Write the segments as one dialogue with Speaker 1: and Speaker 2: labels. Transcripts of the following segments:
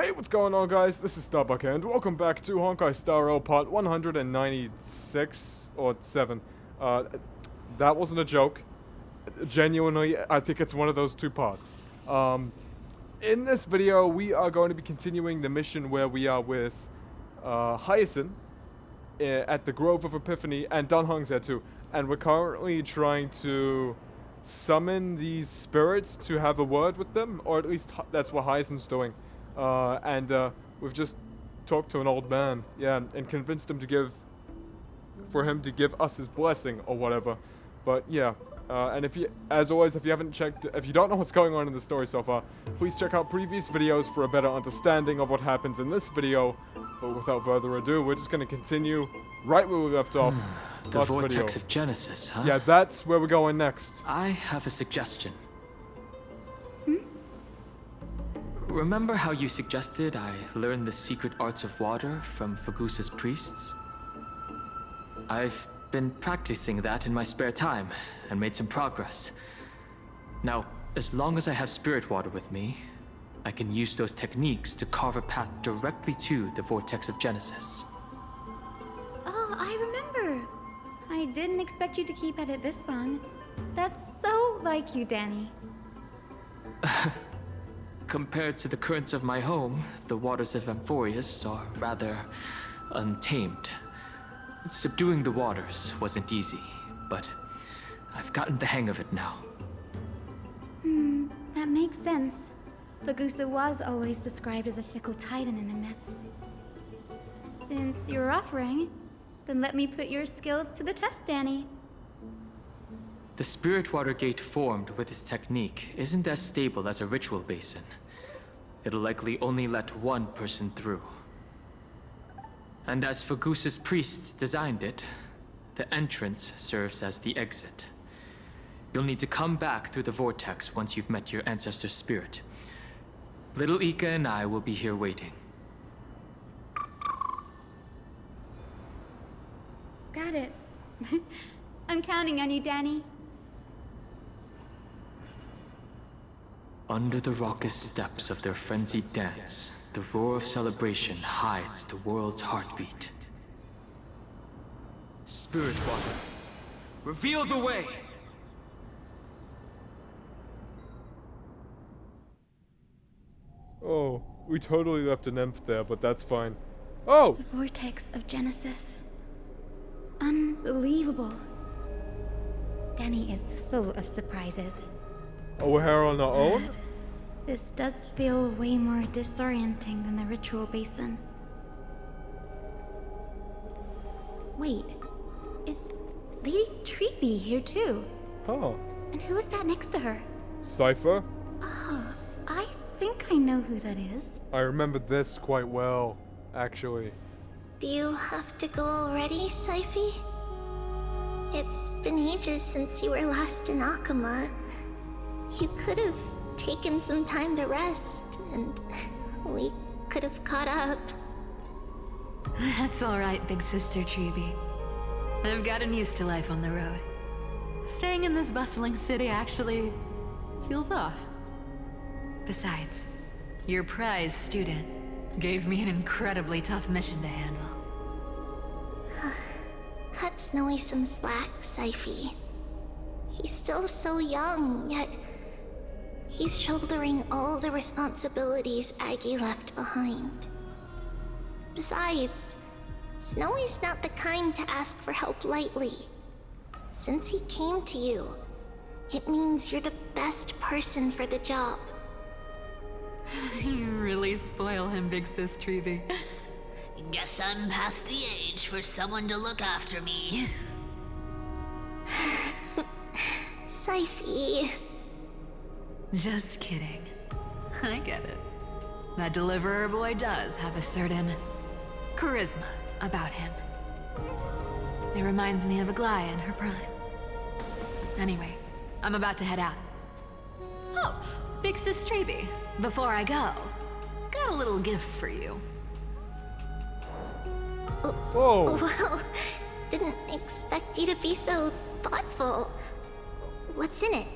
Speaker 1: Hey, what's going on, guys? This is Starbuck, and welcome back to Honkai Star Rail Part 196 or 7. That wasn't a joke. Genuinely, I think it's one of those two parts. In this video, we are going to be continuing the mission where we are with Hyacine at the Grove of Epiphany, and Dunhung's there too. And we're currently trying to summon these spirits to have a word with them, or at least that's what Hyacine's doing. We've just talked to an old man, yeah, and convinced him to give us his blessing or whatever. But yeah, and as always, if you don't know what's going on in the story so far, please check out previous videos for a better understanding of what happens in this video. But without further ado, we're just going to continue right where we left off.
Speaker 2: The Vortex of Genesis, huh?
Speaker 1: Yeah, that's where we're going next.
Speaker 2: I have a suggestion. Remember how you suggested I learn the secret arts of water from Fagusa's priests? I've been practicing that in my spare time and made some progress. Now, as long as I have spirit water with me, I can use those techniques to carve a path directly to the Vortex of Genesis.
Speaker 3: Oh, I remember. I didn't expect you to keep at it this long. That's so like you, Danny.
Speaker 2: Compared to the currents of my home, the waters of Amphorius are rather untamed. Subduing the waters wasn't easy, but I've gotten the hang of it now.
Speaker 3: That makes sense. Fagusa was always described as a fickle titan in the myths. Since you're offering, then let me put your skills to the test, Danny.
Speaker 2: The spirit water gate formed with this technique isn't as stable as a ritual basin. It'll likely only let one person through. And as Fagusa's priests designed it, the entrance serves as the exit. You'll need to come back through the vortex once you've met your ancestor's spirit. Little Ika and I will be here waiting.
Speaker 3: Got it. I'm counting on you, Danny.
Speaker 2: Under the raucous steps of their frenzied dance, the roar of celebration hides the world's heartbeat. Spirit water, reveal the way!
Speaker 1: Oh, we totally left an nymph there, but that's fine. Oh!
Speaker 3: The Vortex of Genesis. Unbelievable. Danny is full of surprises.
Speaker 1: Oh, we're here on our own?
Speaker 3: This does feel way more disorienting than the ritual basin. Wait, is Lady Treeby here too?
Speaker 1: Huh.
Speaker 3: And who is that next to her?
Speaker 1: Cypher?
Speaker 3: Oh, I think I know who that is.
Speaker 1: I remember this quite well, actually.
Speaker 4: Do you have to go already, Syphy? It's been ages since you were last in Akama. You could have taken some time to rest, and we could have caught up.
Speaker 5: That's alright, big sister Treeby. I've gotten used to life on the road. Staying in this bustling city actually feels off. Besides, your prize student gave me an incredibly tough mission to handle.
Speaker 4: Cut Snowy some slack, Syphy. He's still so young, yet he's shouldering all the responsibilities Aggie left behind. Besides, Snowy's not the kind to ask for help lightly. Since he came to you, it means you're the best person for the job.
Speaker 5: You really spoil him, big sis Treeby.
Speaker 6: Guess I'm past the age for someone to look after me.
Speaker 4: Syphy.
Speaker 5: Just kidding. I get it. That deliverer boy does have a certain charisma about him. It reminds me of Aglaia in her prime. Anyway, I'm about to head out. Oh, big sis Treeby, before I go, got a little gift for you.
Speaker 1: Whoa!
Speaker 4: Well, didn't expect you to be so thoughtful. What's in it?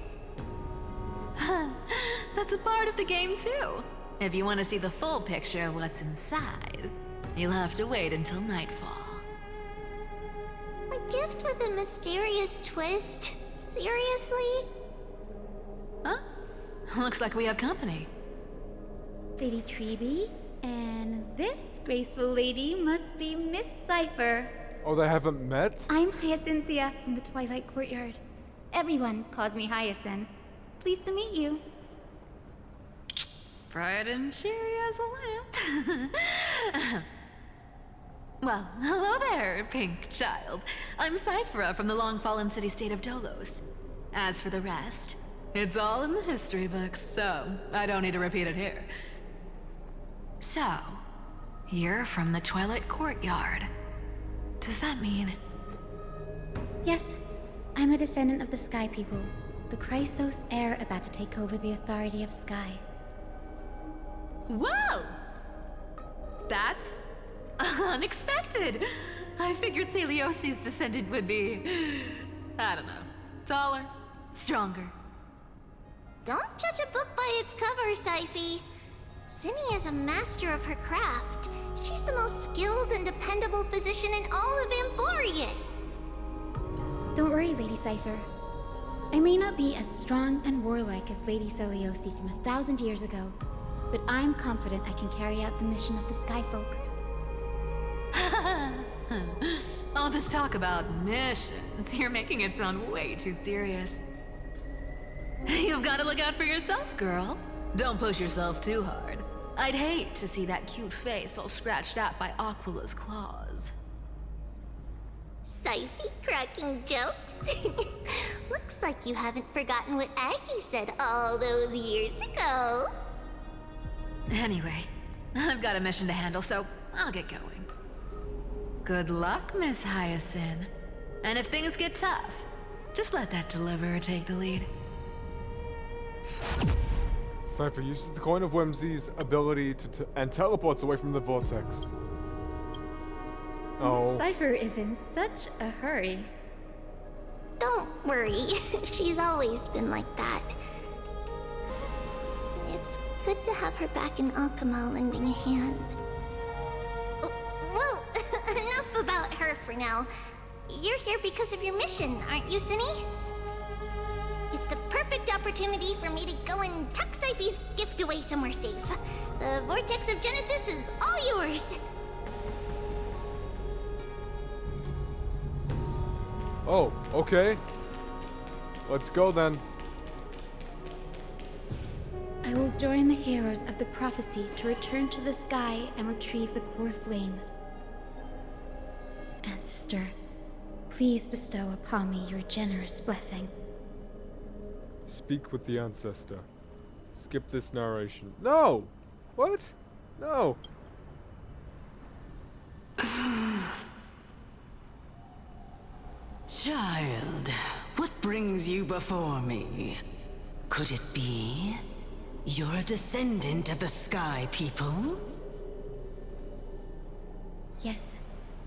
Speaker 5: That's a part of the game too. if you want to see the full picture of what's inside, you'll have to wait until nightfall.
Speaker 4: A gift with a mysterious twist? Seriously?
Speaker 5: Huh? Looks like we have company.
Speaker 3: Lady Treby, and this graceful lady must be Miss Cypher.
Speaker 1: Oh, they haven't met?
Speaker 3: I'm Hyacinthia from the Twilight Courtyard. Everyone calls me Hyacine. Pleased to meet you.
Speaker 5: Bright and cheery as a lamp. Well, hello there, pink child. I'm Cyphera from the long-fallen city-state of Dolos. As for the rest, it's all in the history books, so I don't need to repeat it here. So, you're from the Twilight Courtyard. Does that mean...
Speaker 3: Yes, I'm a descendant of the Sky People, the Chrysos heir about to take over the authority of Sky.
Speaker 5: Whoa! That's... unexpected! I figured Celiosi's descendant would be... I don't know. Taller, stronger.
Speaker 4: Don't judge a book by its cover, Syphe. Zinni is a master of her craft. She's the most skilled and dependable physician in all of Amphorius.
Speaker 3: Don't worry, Lady Cypher. I may not be as strong and warlike as Lady Celiosi from 1,000 years ago, but I'm confident I can carry out the mission of the Skyfolk.
Speaker 5: All this talk about missions, you're making it sound way too serious. You've got to look out for yourself, girl. Don't push yourself too hard. I'd hate to see that cute face all scratched out by Aquila's claws.
Speaker 4: Syphe cracking jokes? Looks like you haven't forgotten what Aggie said all those years ago.
Speaker 5: Anyway, I've got a mission to handle, so I'll get going. Good luck, Miss Hyacine. And if things get tough, just let that deliverer take the lead.
Speaker 1: Cypher uses the Coin of Whimsy's ability and teleports away from the vortex. Oh.
Speaker 3: Cypher is in such a hurry.
Speaker 4: Don't worry, she's always been like that. It's good to have her back in Alchema lending a hand. Well, enough about her for now. You're here because of your mission, aren't you, Zinni? It's the perfect opportunity for me to go and tuck Syphe's gift away somewhere safe. The Vortex of Genesis is all yours.
Speaker 1: Oh, okay. Let's go then.
Speaker 3: I will join the heroes of the prophecy to return to the sky and retrieve the core flame. Ancestor, please bestow upon me your generous blessing.
Speaker 1: Speak with the ancestor. Skip this narration. No! What? No!
Speaker 7: Child, what brings you before me? Could it be you're a descendant of the Sky People?
Speaker 3: Yes,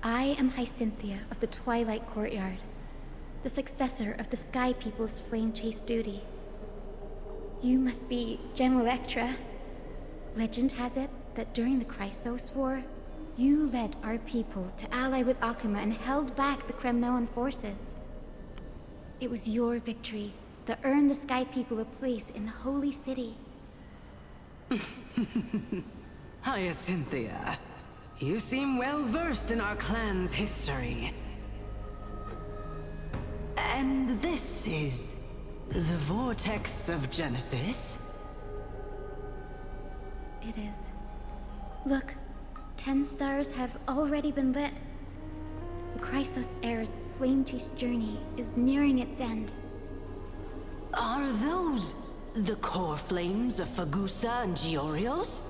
Speaker 3: I am Hyacinthia of the Twilight Courtyard, the successor of the Sky People's flame chase duty. You must be Gem Electra. Legend has it that during the Chrysos War, you led our people to ally with Akuma and held back the Kremnoan forces. It was your victory that earned the Sky People a place in the Holy City.
Speaker 7: Hyacinthia, you seem well versed in our clan's history. And this is the Vortex of Genesis?
Speaker 3: It is. Look, 10 stars have already been lit. The Chrysos heir's flame-chase journey is nearing its end.
Speaker 7: Are those the core flames of Fagusa and Giorios?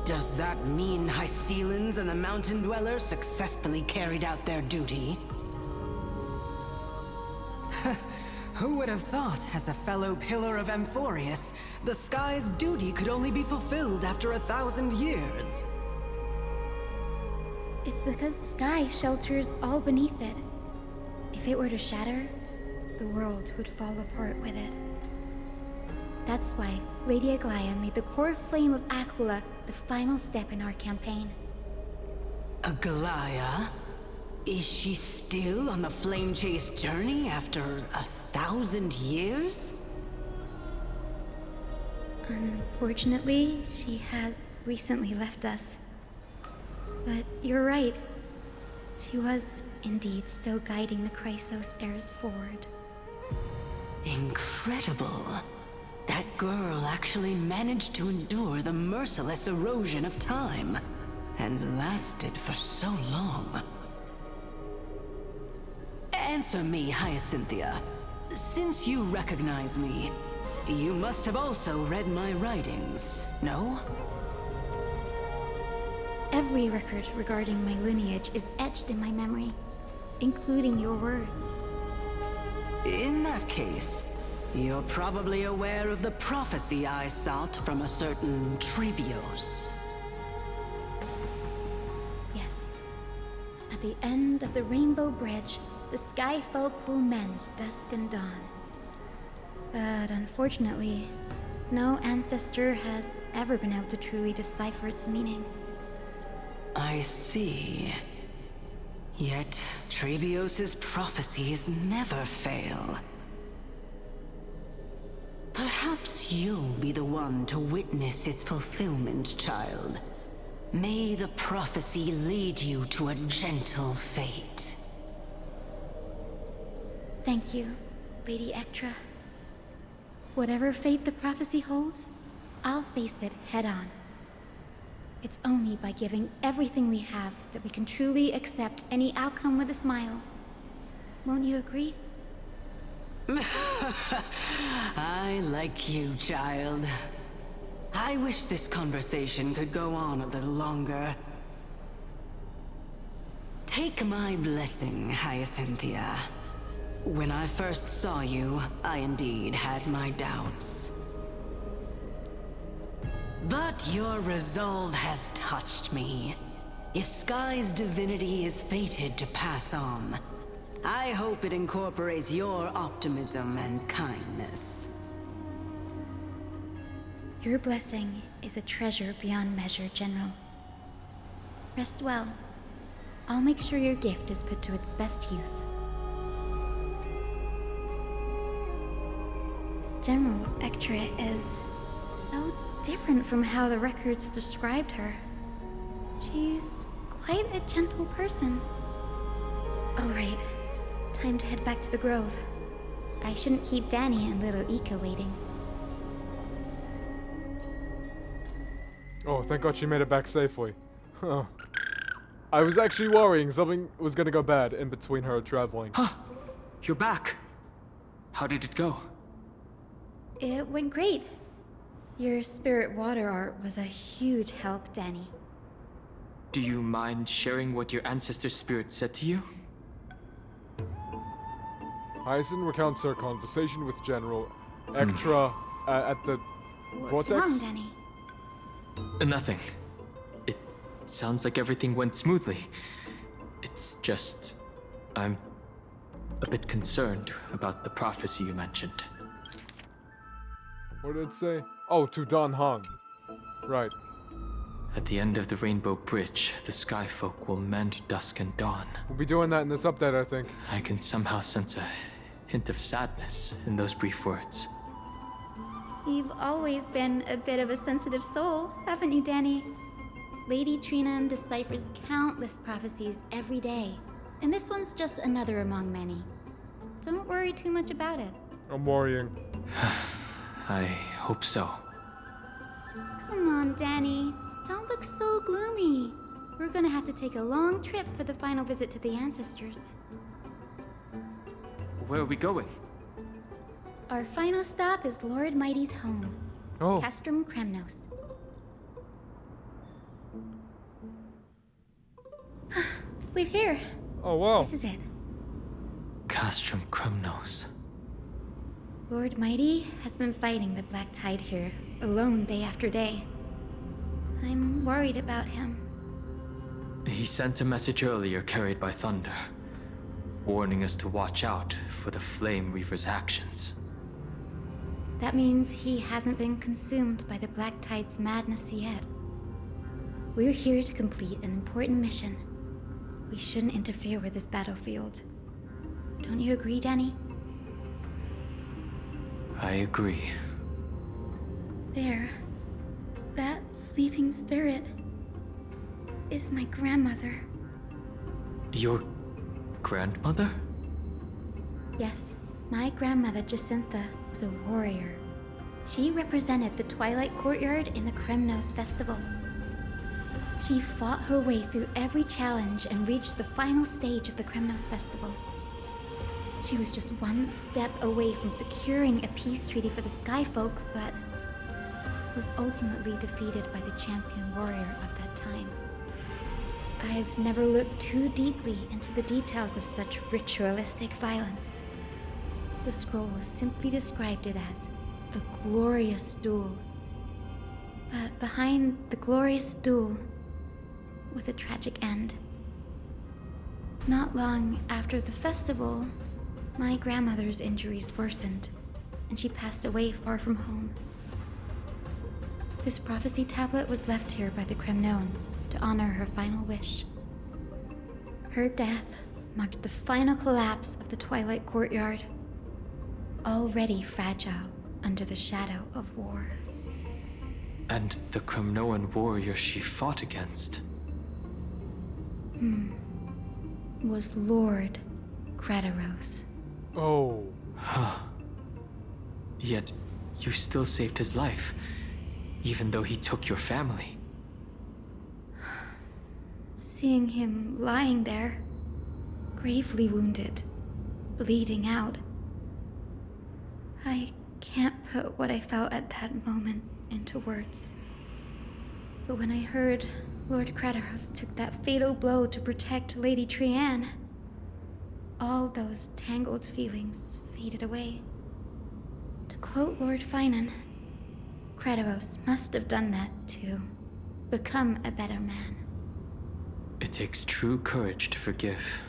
Speaker 7: Does that mean Hyacines and the Mountain Dwellers successfully carried out their duty? Who would have thought, as a fellow pillar of Amphorius, the sky's duty could only be fulfilled after 1,000 years?
Speaker 3: It's because Sky shelters all beneath it. If it were to shatter, the world would fall apart with it. That's why Lady Aglaia made the core flame of Aquila the final step in our campaign.
Speaker 7: Aglaia? Is she still on the flame chase journey after 1,000 years?
Speaker 3: Unfortunately, she has recently left us. But you're right. She was indeed still guiding the Chrysos heirs forward.
Speaker 7: Incredible. That girl actually managed to endure the merciless erosion of time, and lasted for so long. Answer me, Hyacinthia. Since you recognize me, you must have also read my writings, no?
Speaker 3: Every record regarding my lineage is etched in my memory, including your words.
Speaker 7: In that case, you're probably aware of the prophecy I sought from a certain Trebios.
Speaker 3: Yes. At the end of the Rainbow Bridge, the Sky Folk will mend dusk and dawn. But unfortunately, no ancestor has ever been able to truly decipher its meaning.
Speaker 7: I see. Yet, Trebios' prophecies never fail. Perhaps you'll be the one to witness its fulfillment, child. May the prophecy lead you to a gentle fate.
Speaker 3: Thank you, Lady Ectra. Whatever fate the prophecy holds, I'll face it head on. It's only by giving everything we have that we can truly accept any outcome with a smile. Won't you agree?
Speaker 7: I like you, child. I wish this conversation could go on a little longer. Take my blessing, Hyacinthia. When I first saw you, I indeed had my doubts. But your resolve has touched me. If Sky's divinity is fated to pass on, I hope it incorporates your optimism and kindness.
Speaker 3: Your blessing is a treasure beyond measure, General. Rest well. I'll make sure your gift is put to its best use. General Ectra is so different from how the records described her. She's quite a gentle person. All right, time to head back to the Grove. I shouldn't keep Danny and little Ika waiting.
Speaker 1: Oh, thank God she made it back safely. Huh. I was actually worrying something was gonna go bad in between her traveling.
Speaker 2: Huh! You're back. How did it go?
Speaker 3: It went great. Your spirit water art was a huge help, Danny.
Speaker 2: Do you mind sharing what your ancestor's spirit said to you?
Speaker 1: Hyacine recounts her conversation with General Ectra at the
Speaker 3: What's
Speaker 1: vortex.
Speaker 3: wrong, Danny?
Speaker 2: Nothing. It sounds like everything went smoothly. It's just... I'm a bit concerned about the prophecy you mentioned.
Speaker 1: What did it say? Oh, to Dan Han. Right.
Speaker 2: At the end of the Rainbow Bridge, the Sky Folk will mend dusk and dawn.
Speaker 1: We'll be doing that in this update, I think.
Speaker 2: I can somehow sense a hint of sadness in those brief words.
Speaker 3: You've always been a bit of a sensitive soul, haven't you, Danny? Lady Trina deciphers countless prophecies every day, and this one's just another among many. Don't worry too much about it.
Speaker 1: I'm worrying.
Speaker 2: I hope so.
Speaker 3: Come on, Danny. Don't look so gloomy. We're gonna have to take a long trip for the final visit to the ancestors.
Speaker 2: Where are we going?
Speaker 3: Our final stop is Lord Mighty's home,
Speaker 1: Oh,
Speaker 3: Castrum Kremnos. We're here.
Speaker 1: oh wow.
Speaker 3: This is it.
Speaker 2: Castrum Kremnos.
Speaker 3: Lord Mighty has been fighting the Black Tide here, alone day after day. I'm worried about him.
Speaker 2: He sent a message earlier carried by thunder, warning us to watch out for the Flame Reaver's actions.
Speaker 3: That means he hasn't been consumed by the Black Tide's madness yet. We're here to complete an important mission. We shouldn't interfere with this battlefield. Don't you agree, Danny?
Speaker 2: I agree.
Speaker 3: There. That sleeping spirit is my grandmother.
Speaker 2: Your grandmother?
Speaker 3: Yes, my grandmother Jacintha was a warrior. She represented the Twilight Courtyard in the Kremnos Festival. She fought her way through every challenge and reached the final stage of the Kremnos Festival. She was just one step away from securing a peace treaty for the Skyfolk, but was ultimately defeated by the champion warrior of that time. I've never looked too deeply into the details of such ritualistic violence. The scroll simply described it as a glorious duel. But behind the glorious duel was a tragic end. Not long after the festival, my grandmother's injuries worsened, and she passed away far from home. This prophecy tablet was left here by the Kremnoans to honor her final wish. Her death marked the final collapse of the Twilight Courtyard, already fragile under the shadow of war.
Speaker 2: And the Kremnoan warrior she fought against?
Speaker 3: Was Lord Kradaros.
Speaker 1: Oh.
Speaker 2: Huh. Yet, you still saved his life, even though he took your family.
Speaker 3: Seeing him lying there, gravely wounded, bleeding out, I can't put what I felt at that moment into words. But when I heard Lord Kradaros took that fatal blow to protect Lady Trianne, all those tangled feelings faded away. To quote Lord Finan, Kradaros must have done that to become a better man.
Speaker 2: It takes true courage to forgive.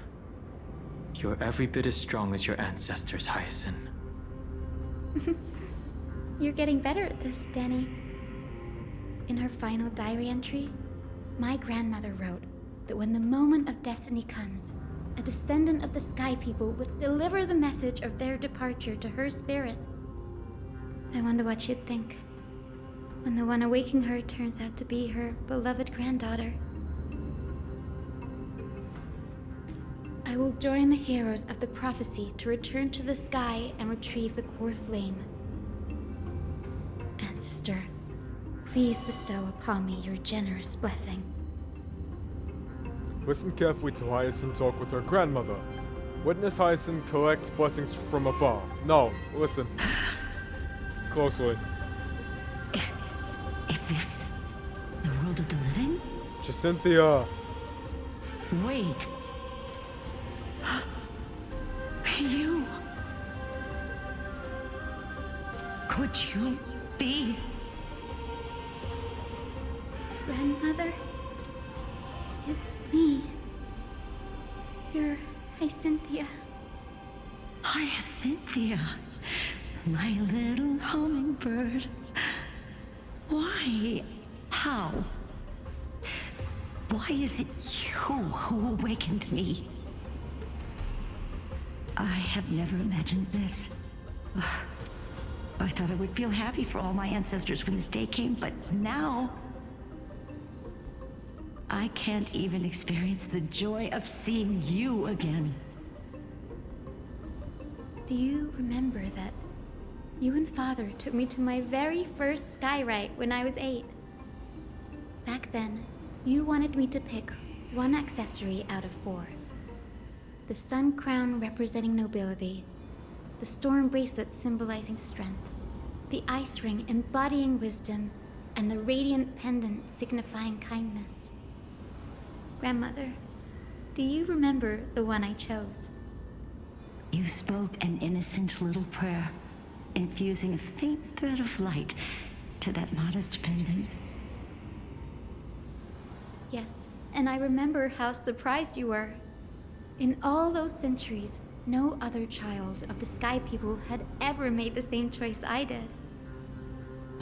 Speaker 2: You're every bit as strong as your ancestors, Hyacine.
Speaker 3: You're getting better at this, Danny. In her final diary entry, my grandmother wrote that when the moment of destiny comes, a descendant of the Sky People would deliver the message of their departure to her spirit. I wonder what she'd think when the one awaking her turns out to be her beloved granddaughter. I will join the heroes of the prophecy to return to the sky and retrieve the core flame. Ancestor, please bestow upon me your generous blessing.
Speaker 1: Listen carefully to Hyacine talk with her grandmother. Witness Hyacine collect blessings from afar. No, listen. Closely.
Speaker 7: Is this the world of the living?
Speaker 1: Jacynthia.
Speaker 7: Wait. You. Could you be?
Speaker 3: Grandmother, it's me. You're Hyacynthia.
Speaker 7: Hyacynthia, my little hummingbird. Why? How? Why is it you who awakened me? I have never imagined this. I thought I would feel happy for all my ancestors when this day came, but now I can't even experience the joy of seeing you again.
Speaker 3: Do you remember that you and Father took me to my very first skyrite when I was 8? Back then, you wanted me to pick one accessory out of 4. The sun crown representing nobility, the storm bracelet symbolizing strength, the ice ring embodying wisdom, and the radiant pendant signifying kindness. Grandmother, do you remember the one I chose?
Speaker 7: You spoke an innocent little prayer, infusing a faint thread of light to that modest pendant.
Speaker 3: Yes, and I remember how surprised you were. In all those centuries, no other child of the Sky People had ever made the same choice I did.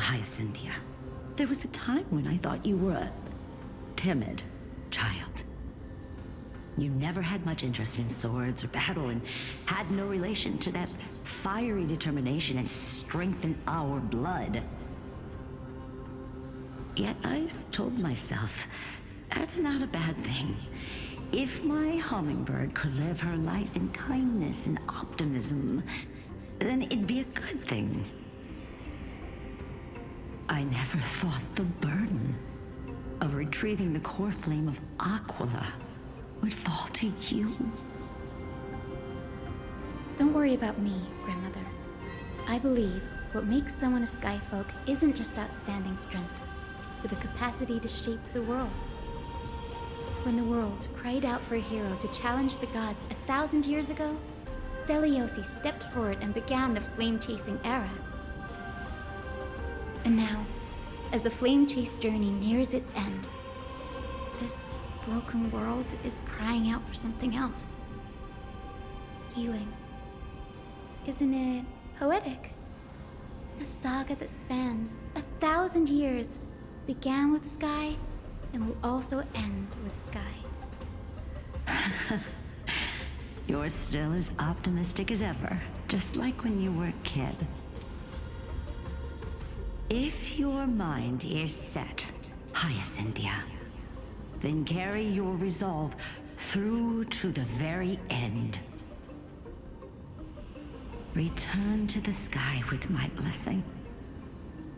Speaker 8: Hyacine, there was a time when I thought you were a timid child. You never had much interest in swords or battle and had no relation to that fiery determination and strength in our blood. Yet I've told myself, that's not a bad thing. If my hummingbird could live her life in kindness and optimism, then it'd be a good thing. I never thought the burden of retrieving the core flame of Aquila would fall to you.
Speaker 3: Don't worry about me, Grandmother. I believe what makes someone a Skyfolk isn't just outstanding strength, but the capacity to shape the world. When the world cried out for a hero to challenge the gods 1,000 years ago, Deliosi stepped forward and began the flame-chasing era. And now, as the flame chase journey nears its end, this broken world is crying out for something else. Healing. Isn't it poetic? A saga that spans 1,000 years, began with Sky, and will also end with Sky.
Speaker 8: You're still as optimistic as ever, just like when you were a kid. If your mind is set, Hyacine, then carry your resolve through to the very end. Return to the sky with my blessing,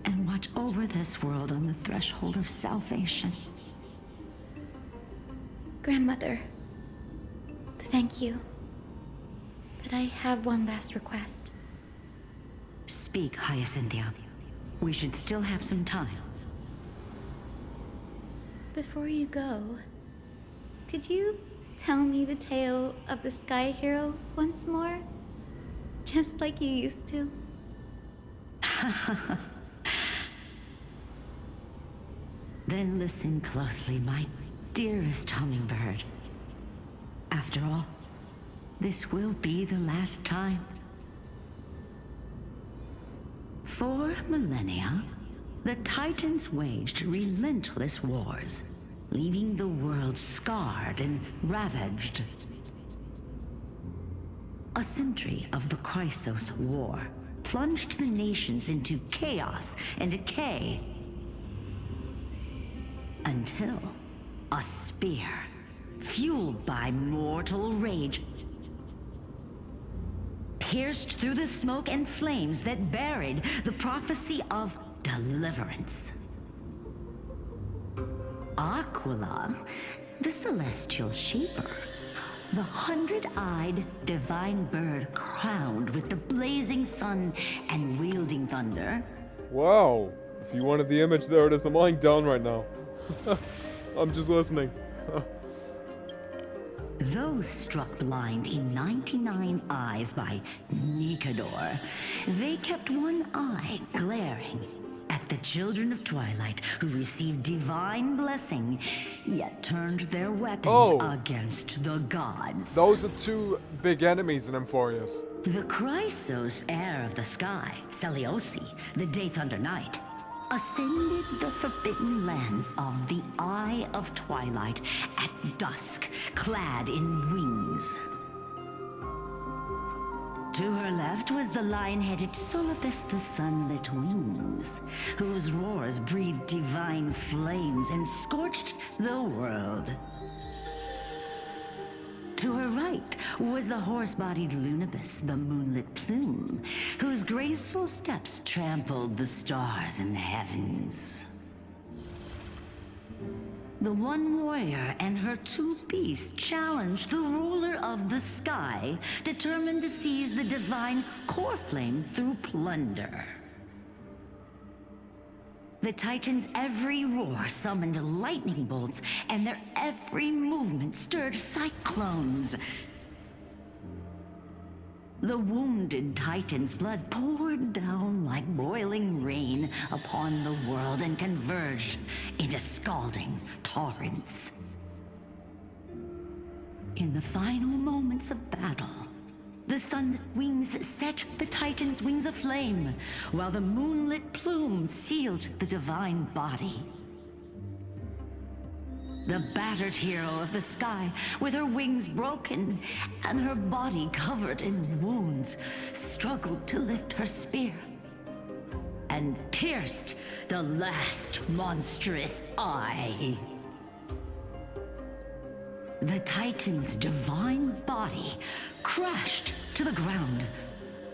Speaker 8: and watch over this world on the threshold of salvation.
Speaker 3: Grandmother, thank you. But I have one last request.
Speaker 8: Speak, Hyacine. We should still have some time.
Speaker 3: Before you go, could you tell me the tale of the Sky Hero once more? Just like you used to?
Speaker 8: Then listen closely, my dearest hummingbird. After all, this will be the last time. For millennia, the Titans waged relentless wars, leaving the world scarred and ravaged. A century of the Chrysos War plunged the nations into chaos and decay. Until a spear, fueled by mortal rage, pierced through the smoke and flames that buried the prophecy of deliverance. Aquila, the celestial shaper, the 100-eyed divine bird crowned with the blazing sun and wielding thunder.
Speaker 1: Wow. If you wanted the image, there it is. I'm lying down right now. I'm just listening.
Speaker 8: Those struck blind in 99 eyes by Nikador, they kept one eye glaring at the children of Twilight who received divine blessing, yet turned their weapons against the gods.
Speaker 1: Those are two big enemies in Emphorius.
Speaker 8: The Chrysos heir of the sky, Celiosi, the Day Thunder Knight, ascended the forbidden lands of the Eye of Twilight at dusk, clad in wings. To her left was the lion-headed Solibus the Sunlit Wings, whose roars breathed divine flames and scorched the world. To her right was the horse-bodied Lunibus, the Moonlit Plume, whose graceful steps trampled the stars in the heavens. The one warrior and her two beasts challenged the ruler of the sky, determined to seize the divine core flame through plunder. The Titans' every roar summoned lightning bolts, and their every movement stirred cyclones. The wounded Titan's blood poured down like boiling rain upon the world and converged into scalding torrents. In the final moments of battle, The sunlit wings set the Titan's wings aflame, while the moonlit plume sealed the divine body. The battered hero of the sky, with her wings broken and her body covered in wounds, struggled to lift her spear and pierced the last monstrous eye. The Titan's divine body crashed to the ground,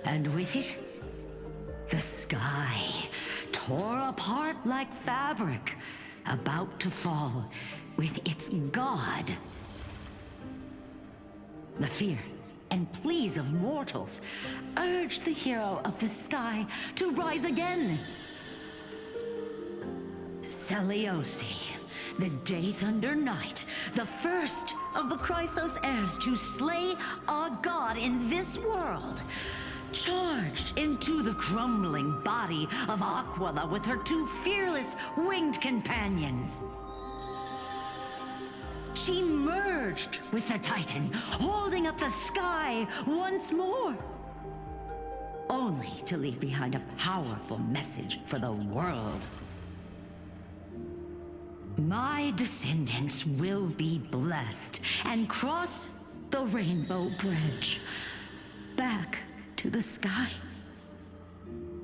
Speaker 8: and with it, the sky tore apart like fabric, about to fall with its god. The fear and pleas of mortals urged the hero of the sky to rise again. Celiosi, the Day Thunder Knight, the first of the Chrysos heirs to slay a god in this world, charged into the crumbling body of Aquila with her two fearless winged companions. She merged with the Titan, holding up the sky once more, only to leave behind a powerful message for the world. My descendants will be blessed and cross the Rainbow Bridge back to the sky.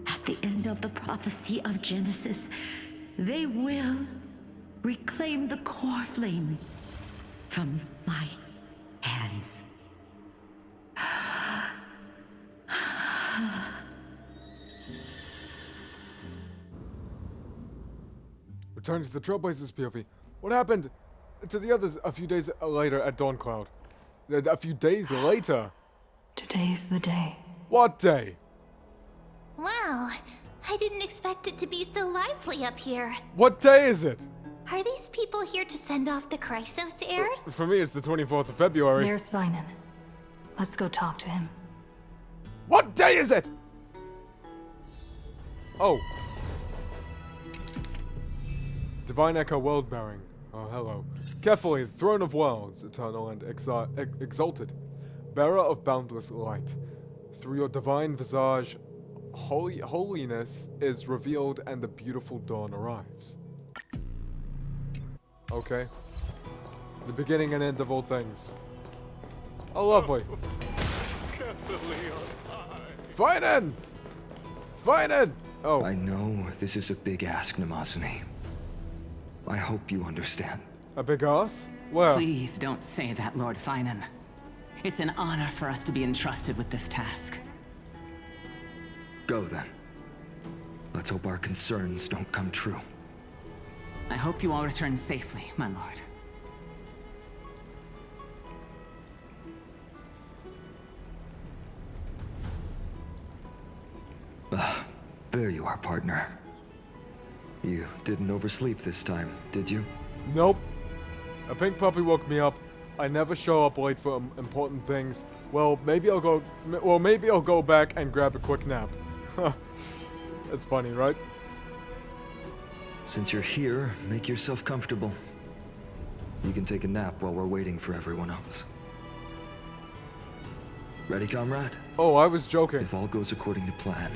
Speaker 8: At the end of the prophecy of Genesis, they will reclaim the core flame from my hands.
Speaker 1: Returning to the Trailblazers POV. What happened to the others a few days later at Dawncloud? A few days later?
Speaker 5: Today's the day.
Speaker 1: What day?
Speaker 4: Wow, I didn't expect it to be so lively up here.
Speaker 1: What day is it?
Speaker 4: Are these people here to send off the Chrysos heirs?
Speaker 1: For me, it's the 24th of February.
Speaker 5: There's Sveinen. Let's go talk to him.
Speaker 1: What day is it? Oh. Divine Echo World Bearing. Oh, hello. Carefully, Throne of Worlds, eternal and exalted. Bearer of boundless light. Through your divine visage, holiness is revealed and the beautiful dawn arrives. Okay. The beginning and end of all things. Oh, lovely. Sveinen! Sveinen! Oh.
Speaker 9: I know this is a big ask, Namazune. I hope you understand.
Speaker 1: A big ass? Where?
Speaker 10: Please don't say that, Lord Finan. It's an honor for us to be entrusted with this task.
Speaker 9: Go then. Let's hope our concerns don't come true.
Speaker 10: I hope you all return safely, my lord.
Speaker 9: There you are, partner. You didn't oversleep this time, did you?
Speaker 1: Nope. A pink puppy woke me up. I never show up late for important things. Well, maybe I'll go back and grab a quick nap. That's funny, right?
Speaker 9: Since you're here, make yourself comfortable. You can take a nap while we're waiting for everyone else. Ready, comrade?
Speaker 1: Oh, I was joking.
Speaker 9: If all goes according to plan,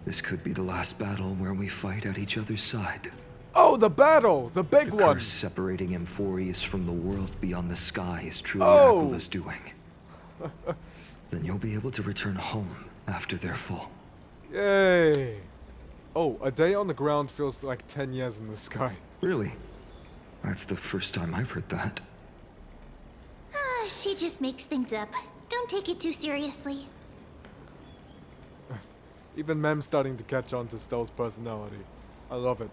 Speaker 9: this could be the last battle where we fight at each other's side.
Speaker 1: Oh, the battle! The big
Speaker 9: The
Speaker 1: one!
Speaker 9: curse separating Amphorius from the world beyond the sky is truly
Speaker 1: Oh.
Speaker 9: Aquila's doing. Then you'll be able to return home after their fall.
Speaker 1: Yay! Oh, a day on the ground feels like 10 years in the sky.
Speaker 9: Really? That's the first time I've heard that.
Speaker 4: She just makes things up. Don't take it too seriously.
Speaker 1: Even Mem's starting to catch on to Stell's personality. I love it.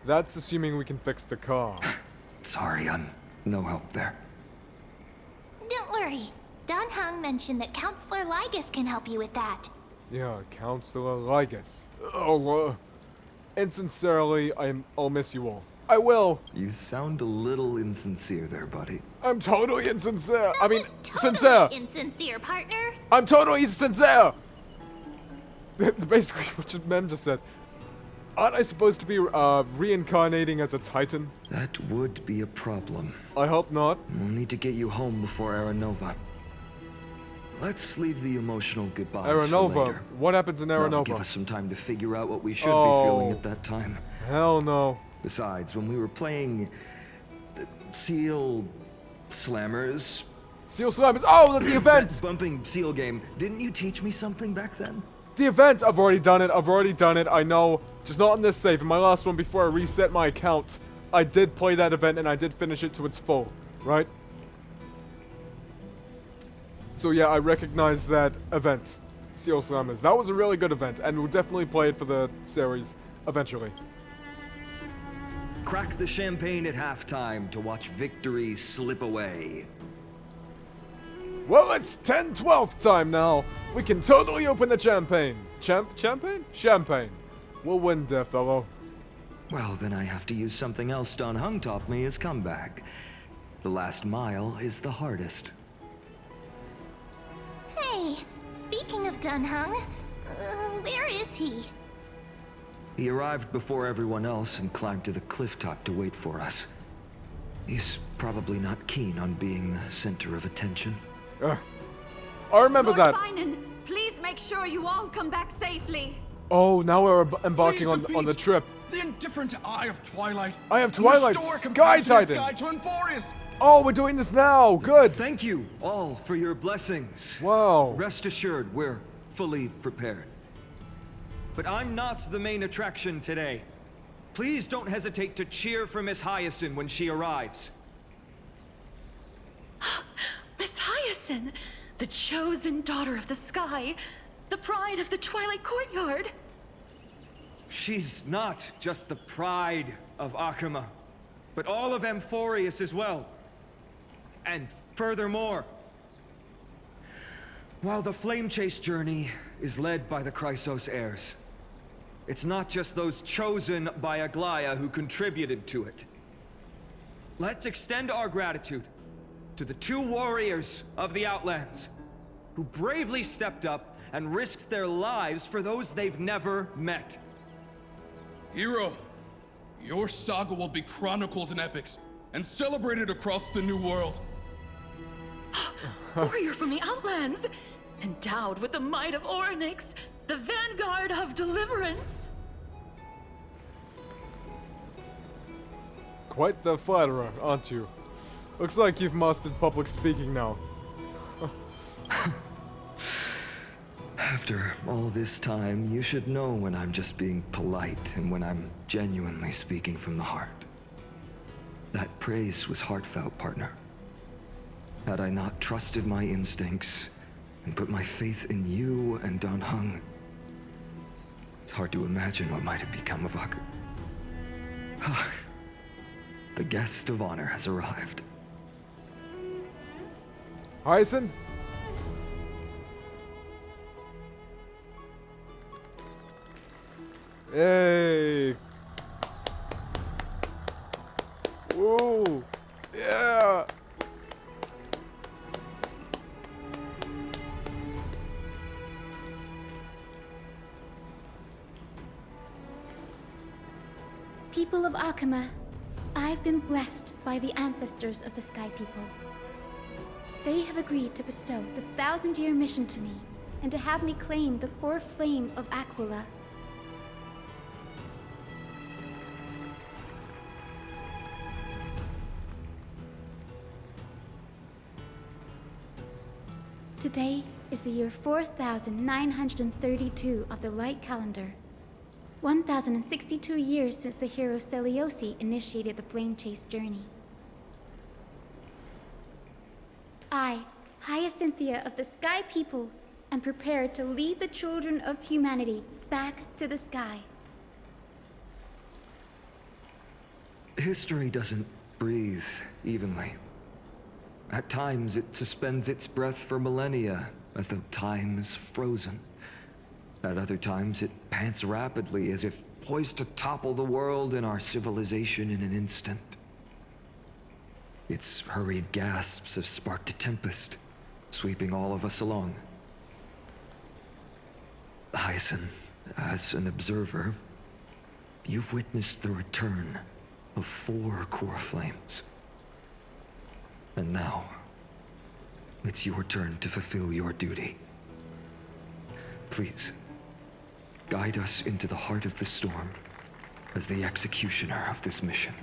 Speaker 1: That's assuming we can fix the car.
Speaker 9: Sorry, I'm no help there.
Speaker 4: Don't worry. Don Hung mentioned that Counselor Lygus can help you with that.
Speaker 1: Yeah, Counselor Lygus. Oh, insincerely, I'll miss you all. I will.
Speaker 9: You sound a little insincere there, buddy.
Speaker 1: I'm totally insincere.
Speaker 4: That
Speaker 1: I mean,
Speaker 4: was totally
Speaker 1: sincere.
Speaker 4: insincere, partner.
Speaker 1: I'm totally sincere. Basically, what Mem just said. Aren't I supposed to be reincarnating as a Titan?
Speaker 9: That would be a problem.
Speaker 1: I hope not.
Speaker 9: We'll need to get you home before Aranova. let's leave the emotional goodbyes for
Speaker 1: Aranova.
Speaker 9: later.
Speaker 1: What happens in
Speaker 9: That'll give
Speaker 1: Aranova?
Speaker 9: us some time to figure out what we should be feeling at that time.
Speaker 1: Hell no.
Speaker 9: Besides, when we were playing the Seal Slammers,
Speaker 1: Seal Slammers. Oh, that's the event!
Speaker 9: that bumping seal game, didn't you teach me something back then?
Speaker 1: The event! I've already done it. I know. Just not in this save. In my last one, before I reset my account, I did play that event and I did finish it to its full. Right? So yeah, I recognize that event. Seal Slammers. That was a really good event, and we'll definitely play it for the series eventually.
Speaker 9: Crack the champagne at halftime to watch victory slip away.
Speaker 1: Well, it's 10/12 time now. We can totally open the champagne. Champagne? Champagne. We'll win, dear fellow.
Speaker 9: Well, then I have to use something else Don Hung taught me as comeback. The last mile is the hardest.
Speaker 4: Hey, speaking of Dunhung, where is he?
Speaker 9: He arrived before everyone else and climbed to the cliff top to wait for us. He's probably not keen on being the center of attention.
Speaker 1: I remember
Speaker 11: Lord
Speaker 1: that.
Speaker 11: Finan, please make sure you all come back safely.
Speaker 1: Oh, now we're embarking on the trip.
Speaker 12: The indifferent Eye of Twilight.
Speaker 1: Eye of Twilight. Sky Titan.
Speaker 12: Sky to Enforius.
Speaker 1: Oh, we're doing this now. Good.
Speaker 9: Thank you all for your blessings.
Speaker 1: Wow.
Speaker 9: Rest assured, we're fully prepared. But I'm not the main attraction today. Please don't hesitate to cheer for Miss Hyacine when she arrives.
Speaker 5: Miss Hyacine, the chosen daughter of the sky, the pride of the Twilight Courtyard.
Speaker 9: She's not just the pride of Akuma, but all of Amphorius as well. And furthermore, while the Flame Chase journey is led by the Chrysos heirs, it's not just those chosen by Aglaya who contributed to it. Let's extend our gratitude to the 2 warriors of the Outlands, who bravely stepped up and risked their lives for those they've never met.
Speaker 12: Hero, your saga will be chronicled in epics and celebrated across the New World.
Speaker 5: Warrior from the Outlands, endowed with the might of Orynyx, the vanguard of deliverance.
Speaker 1: Quite the flatterer, aren't you? Looks like you've mastered public speaking now.
Speaker 9: After all this time, you should know when I'm just being polite and when I'm genuinely speaking from the heart. That praise was heartfelt, partner. Had I not trusted my instincts and put my faith in you and Don Hung, it's hard to imagine what might have become of Ak. The guest of honor has arrived.
Speaker 1: Hyacine? Hey! Woo! Yeah!
Speaker 3: People of Akuma, I've been blessed by the ancestors of the Sky People. They have agreed to bestow the 1,000-year mission to me, and to have me claim the core flame of Aquila. Today is the year 4932 of the Light Calendar. 1062 years since the hero Seliosi initiated the Flame Chase journey. I, Hyacinthia of the Sky People, am prepared to lead the children of humanity back to the sky.
Speaker 9: History doesn't breathe evenly. At times, it suspends its breath for millennia, as though time is frozen. At other times, it pants rapidly, as if poised to topple the world and our civilization in an instant. Its hurried gasps have sparked a tempest, sweeping all of us along. Hyacine, as an observer, you've witnessed the return of 4 core flames. And now, It's your turn to fulfill your duty. Please, guide us into the heart of the storm as the executioner of this mission.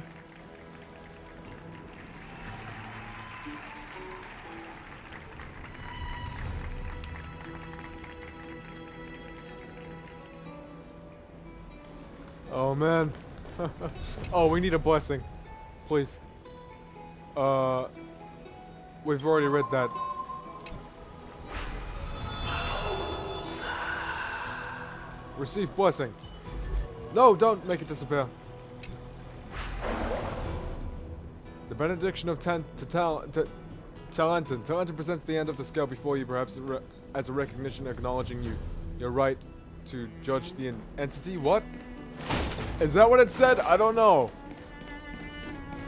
Speaker 1: Oh man. Oh, we need a blessing. Please. We've already read that. Receive blessing. No, don't make it disappear. The benediction of Talenton. Talenton presents the end of the scale before you, perhaps as a recognition acknowledging your right to judge the entity. What? Is that what it said? I don't know.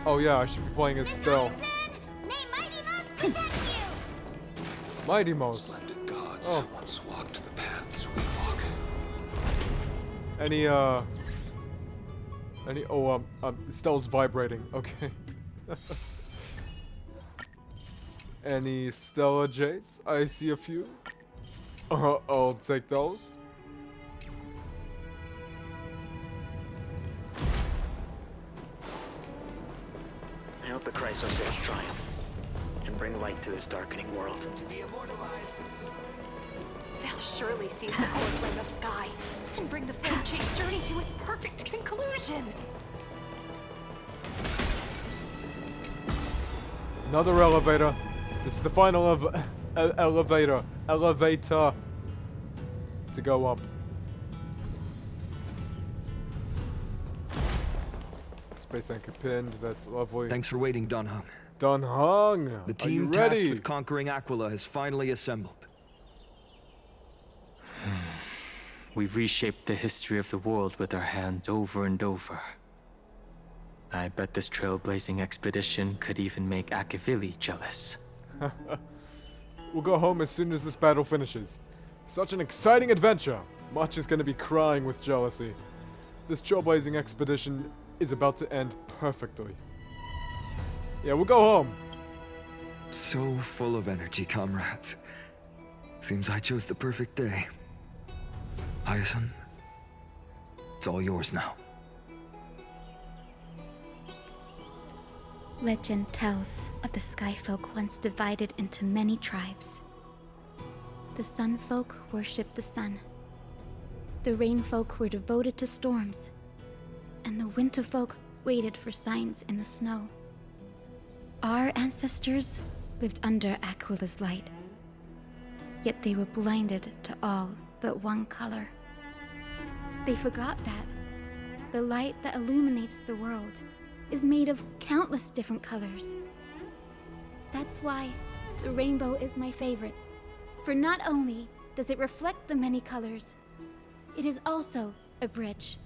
Speaker 1: Oh yeah, I should be playing as Stell.
Speaker 4: May Mighty Mouse protect you!
Speaker 1: Mighty Mouse.
Speaker 13: Splendid gods
Speaker 1: Oh.
Speaker 13: once walked the paths we walk.
Speaker 1: Stell's vibrating. Okay. Any Stella Jades? I see a few. I'll take those.
Speaker 14: I hope the Chrysos heirs triumph and bring light to this darkening world.
Speaker 11: They'll surely seize the core flame of sky and bring the flame chase journey to its perfect conclusion.
Speaker 1: Another elevator. This is the final elevator to go up. Space anchor pinned. That's lovely.
Speaker 9: Thanks for waiting, Don Hung.
Speaker 1: Don Hung.
Speaker 9: The
Speaker 1: Are you
Speaker 9: team tasked
Speaker 1: ready?
Speaker 9: with conquering Aquila has finally assembled.
Speaker 2: We've reshaped the history of the world with our hands over and over. I bet this trailblazing expedition could even make Akavili jealous.
Speaker 1: We'll go home as soon as this battle finishes. Such an exciting adventure. Much is going to be crying with jealousy. This trailblazing expedition is about to end perfectly. Yeah, we'll go home.
Speaker 9: So full of energy, comrades. Seems I chose the perfect day. Hyacine, it's all yours now.
Speaker 3: Legend tells of the Sky Folk once divided into many tribes. The Sun Folk worshipped the sun. The Rain Folk were devoted to storms. And the Winter Folk waited for signs in the snow. Our ancestors lived under Aquila's light. Yet they were blinded to all but one color. They forgot that the light that illuminates the world is made of countless different colors. That's why the rainbow is my favorite. For not only does it reflect the many colors, it is also a bridge.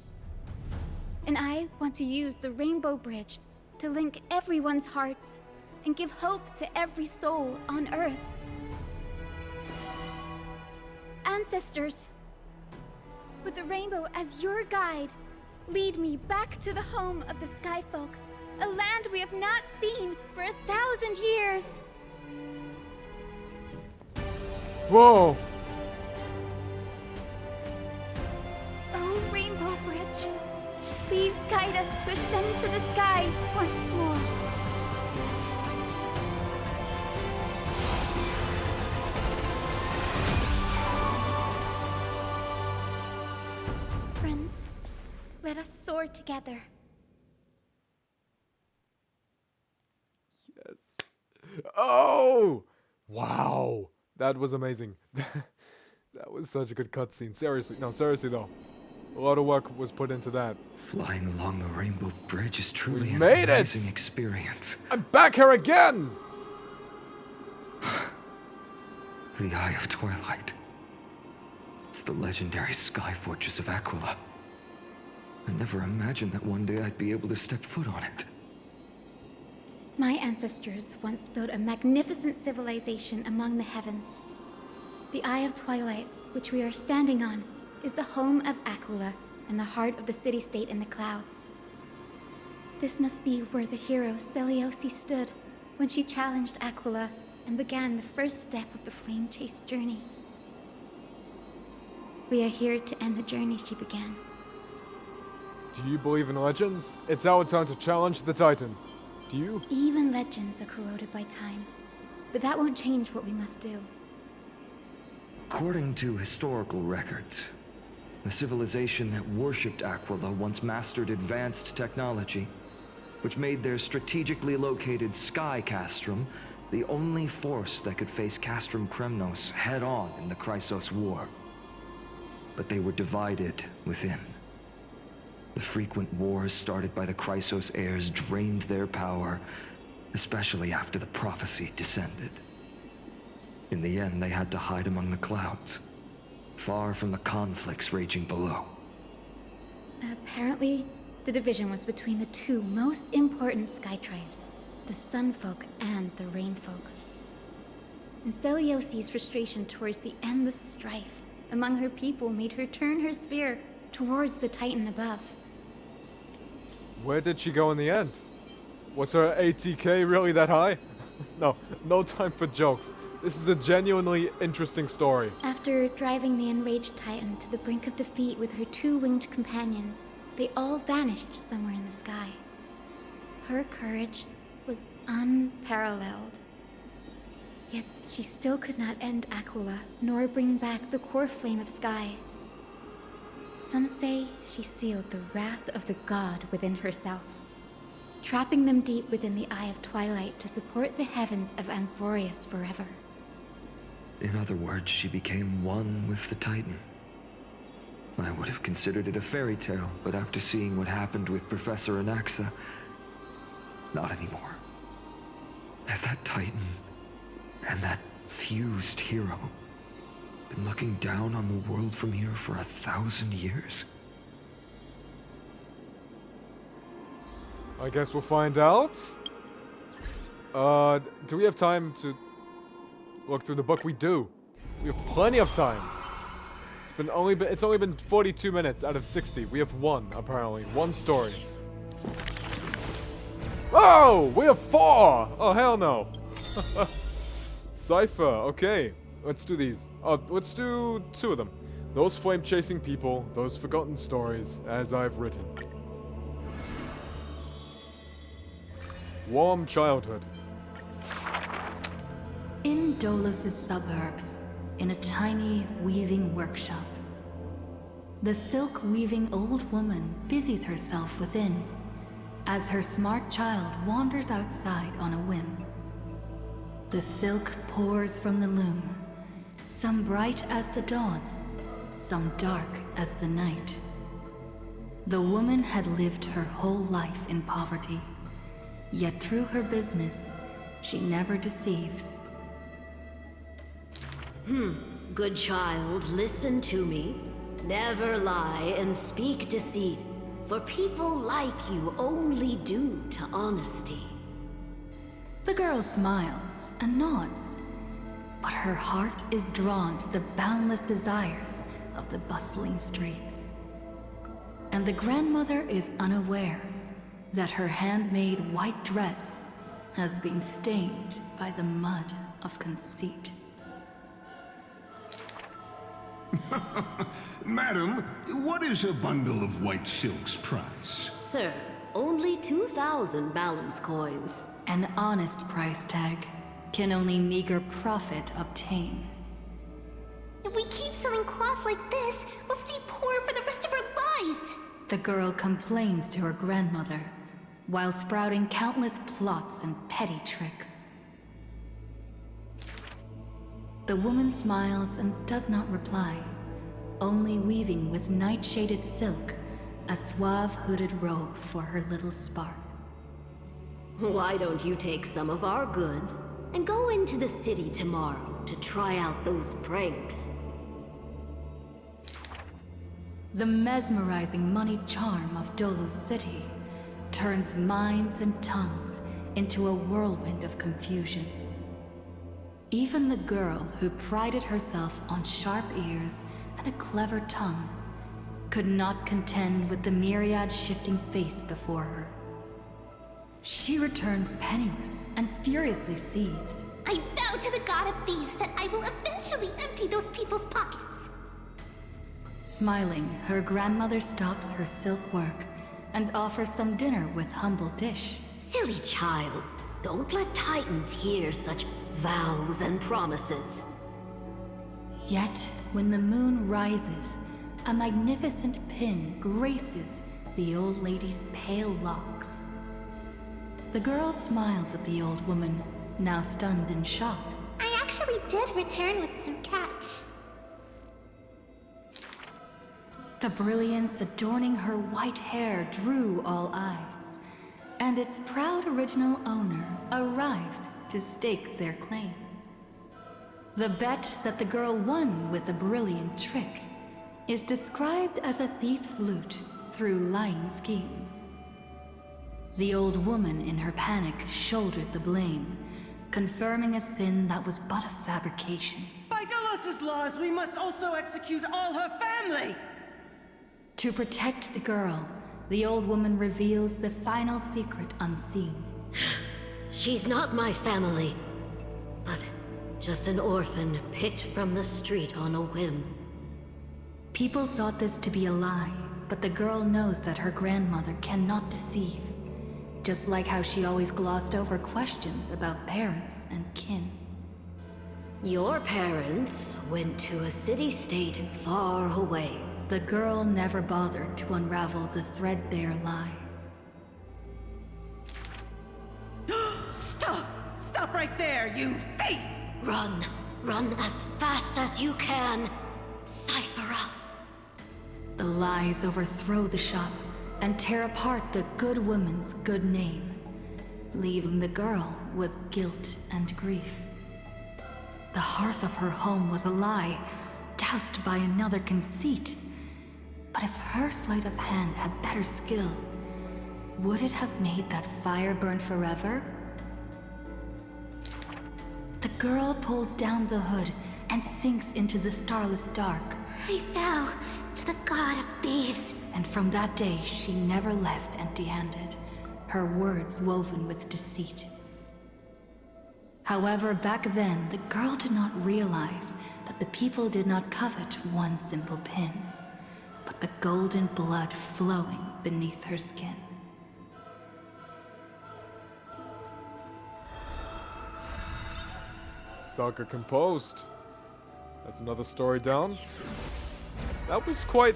Speaker 3: And I want to use the Rainbow Bridge to link everyone's hearts and give hope to every soul on Earth. Ancestors, with the rainbow as your guide, lead me back to the home of the Skyfolk, a land we have not seen for 1,000 years.
Speaker 1: Whoa!
Speaker 3: Oh, Rainbow Bridge, please guide us to ascend to the skies once more. Friends, let us soar together.
Speaker 1: Yes. Oh! Wow. That was amazing. That was such a good cutscene. Seriously. No, seriously though. A lot of work was put into that.
Speaker 9: Flying along the Rainbow Bridge is truly an
Speaker 1: made it!
Speaker 9: amazing experience.
Speaker 1: I'm back here again!
Speaker 9: The Eye of Twilight. It's the legendary sky fortress of Aquila. I never imagined that one day I'd be able to step foot on it.
Speaker 3: My ancestors once built a magnificent civilization among the heavens. The Eye of Twilight, which we are standing on, is the home of Aquila and the heart of the city-state in the clouds. This must be where the hero Celiosi stood when she challenged Aquila and began the first step of the flame chase journey. We are here to end the journey she began.
Speaker 1: Do you believe in legends? It's our time to challenge the Titan. Do you?
Speaker 3: Even legends are corroded by time, but that won't change what we must do.
Speaker 9: According to historical records, the civilization that worshipped Aquila once mastered advanced technology, which made their strategically located Sky Castrum the only force that could face Castrum Kremnos head-on in the Chrysos War. But they were divided within. The frequent wars started by the Chrysos heirs drained their power, especially after the prophecy descended. In the end, they had to hide among the clouds, far from the conflicts raging below.
Speaker 3: Apparently, the division was between the two most important sky tribes, the Sunfolk and the Rainfolk. And Celiosi's frustration towards the endless strife among her people made her turn her spear towards the Titan above.
Speaker 1: Where did she go in the end? Was her ATK really that high? No time for jokes. This is a genuinely interesting story.
Speaker 3: After driving the enraged Titan to the brink of defeat with her two winged companions, they all vanished somewhere in the sky. Her courage was unparalleled. Yet she still could not end Aquila, nor bring back the core flame of Sky. Some say she sealed the wrath of the god within herself, trapping them deep within the Eye of Twilight to support the heavens of Amphorius forever.
Speaker 9: In other words, she became one with the Titan. I would have considered it a fairy tale, but after seeing what happened with Professor Anaxa, not anymore. Has that Titan and that fused hero been looking down on the world from here for 1,000 years?
Speaker 1: I guess we'll find out. Do we have time to look through the book? We do. We have plenty of time. It's only been 42 minutes out of 60. We have one, apparently. One story. Oh, we have 4! Oh, hell no. Cypher, okay. Let's do these. Let's do 2 of them. Those flame-chasing people, those forgotten stories, as I've written. Warm childhood.
Speaker 5: In Dolos' suburbs, in a tiny weaving workshop, the silk-weaving old woman busies herself within, as her smart child wanders outside on a whim. The silk pours from the loom, some bright as the dawn, some dark as the night. The woman had lived her whole life in poverty, yet through her business, she never deceives.
Speaker 15: Good child, listen to me. Never lie and speak deceit, for people like you only do to honesty.
Speaker 5: The girl smiles and nods, but her heart is drawn to the boundless desires of the bustling streets. And the grandmother is unaware that her handmade white dress has been stained by the mud of conceit.
Speaker 16: Madam, what is a bundle of white silk's price?
Speaker 15: Sir, only 2,000 balance coins.
Speaker 5: An honest price tag can only meager profit obtain.
Speaker 4: If we keep selling cloth like this, we'll stay poor for the rest of our lives.
Speaker 5: The girl complains to her grandmother, while sprouting countless plots and petty tricks. The woman smiles and does not reply, only weaving with night-shaded silk a suave hooded robe for her little spark.
Speaker 15: Why don't you take some of our goods and go into the city tomorrow to try out those pranks?
Speaker 5: The mesmerizing moneyed charm of Dolos City turns minds and tongues into a whirlwind of confusion. Even the girl who prided herself on sharp ears and a clever tongue could not contend with the myriad shifting face before her.
Speaker 17: She returns penniless and furiously seethes.
Speaker 4: I vow to the god of thieves that I will eventually empty those people's pockets.
Speaker 17: Smiling, her grandmother stops her silk work and offers some dinner with humble dish.
Speaker 15: Silly child, don't let Titans hear such vows and promises.
Speaker 17: Yet, when the moon rises, a magnificent pin graces the old lady's pale locks. The girl smiles at the old woman, now stunned in shock.
Speaker 4: I actually did return with some catch.
Speaker 17: The brilliance adorning her white hair drew all eyes, and its proud original owner arrived to stake their claim. The bet that the girl won with a brilliant trick is described as a thief's loot through lying schemes. The old woman in her panic shouldered the blame, confirming a sin that was but a fabrication.
Speaker 7: By Delos' laws, we must also execute all her family!
Speaker 17: To protect the girl, the old woman reveals the final secret unseen.
Speaker 15: She's not my family, but just an orphan picked from the street on a whim.
Speaker 17: People thought this to be a lie, but the girl knows that her grandmother cannot deceive. Just like how she always glossed over questions about parents and kin.
Speaker 15: Your parents went to a city-state far away.
Speaker 17: The girl never bothered to unravel the threadbare lie.
Speaker 7: Stop! Stop right there, you thief!
Speaker 15: Run! Run as fast as you can! Cyphera!
Speaker 17: The lies overthrow the shop and tear apart the good woman's good name, leaving the girl with guilt and grief. The hearth of her home was a lie, doused by another conceit. But if her sleight of hand had better skill, would it have made that fire burn forever? The girl pulls down the hood and sinks into the starless dark.
Speaker 4: I vow to the god of thieves.
Speaker 17: And from that day, she never left empty-handed, her words woven with deceit. However, back then, the girl did not realize that the people did not covet one simple pin, but the golden blood flowing beneath her skin.
Speaker 1: Saga composed. That's another story down. That was quite